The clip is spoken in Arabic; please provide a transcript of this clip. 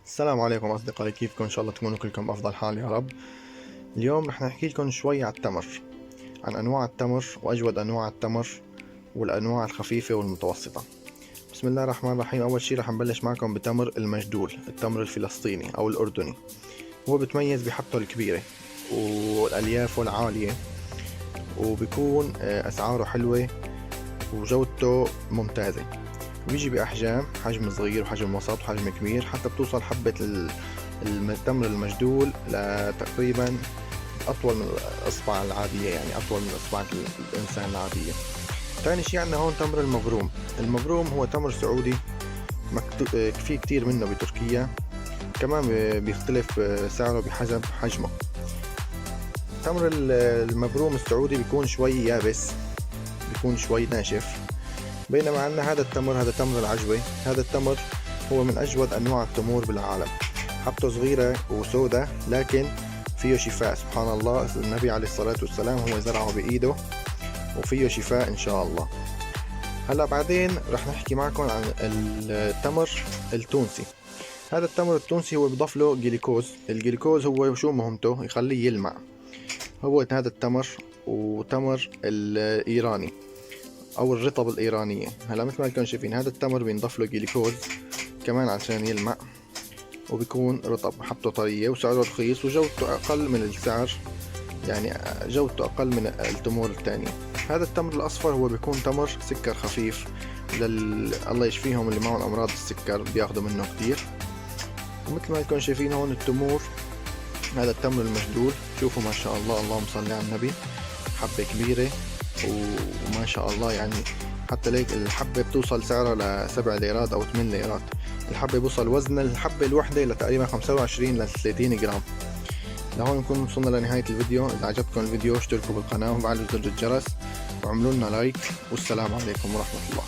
السلام عليكم أصدقائي، كيفكم؟ إن شاء الله تكونوا كلكم بأفضل حال يا رب. اليوم رح نحكي لكم شوي عن التمر، عن أنواع التمر وأجود أنواع التمر والأنواع الخفيفة والمتوسطة. بسم الله الرحمن الرحيم. أول شي رح نبلش معكم بتمر المجدول، التمر الفلسطيني أو الأردني. هو بتميز بحبته الكبيرة والألياف العالية، وبيكون أسعاره حلوة وجودته ممتازة. بيجي بأحجام، حجم صغير وحجم وسط وحجم كبير، حتى بتوصل حبة التمر المجدول لتقريبا أطول من الإصبع العادية، يعني أطول من إصبع الإنسان العادية. ثاني شي عندنا هون تمر المبروم. المبروم هو تمر سعودي في كتير منه بتركيا، كمان بيختلف سعره بحسب حجمه. تمر المبروم السعودي بيكون شوي يابس، بيكون شوي ناشف، بينما عندنا هذا التمر، هذا تمر العجوة. هذا التمر هو من أجود أنواع التمور بالعالم، حبته صغيرة وسودة لكن فيه شفاء. سبحان الله، النبي عليه الصلاة والسلام هو زرعه بإيده وفيه شفاء إن شاء الله. هلا بعدين رح نحكي معكم عن التمر التونسي. هذا التمر التونسي هو بضاف له جليكوز. الجليكوز هو شو مهمته؟ يخليه يلمع. هو هذا التمر وتمر الإيراني او الرطب الايرانيه. هلا مثل ما كنتم شايفين هذا التمر بينضاف له جليكوز كمان عشان يلمع، وبيكون رطب، حبته طريه وسعره رخيص وجودته اقل من السعر، يعني جودته اقل من التمور الثانيه. هذا التمر الاصفر هو بيكون تمر سكر خفيف، الله يشفيهم اللي معهم امراض السكر بياخذوا منه كتير. ومثل ما كنتم شايفين هون التمور، هذا التمر المجدول، شوفوا ما شاء الله، اللهم صل على النبي، حبه كبيره وما شاء الله، يعني حتى ليك الحبة بتوصل سعرها ل7 ليرات أو 8 ليرات. الحبة بوصل وزن الحبة الوحدة لتقريبا 25 ل 30 جرام. لهون نكون وصلنا لنهاية الفيديو. إذا عجبكم الفيديو اشتركوا بالقناة وفعلوا زر الجرس وعملوا لنا لايك، والسلام عليكم ورحمة الله.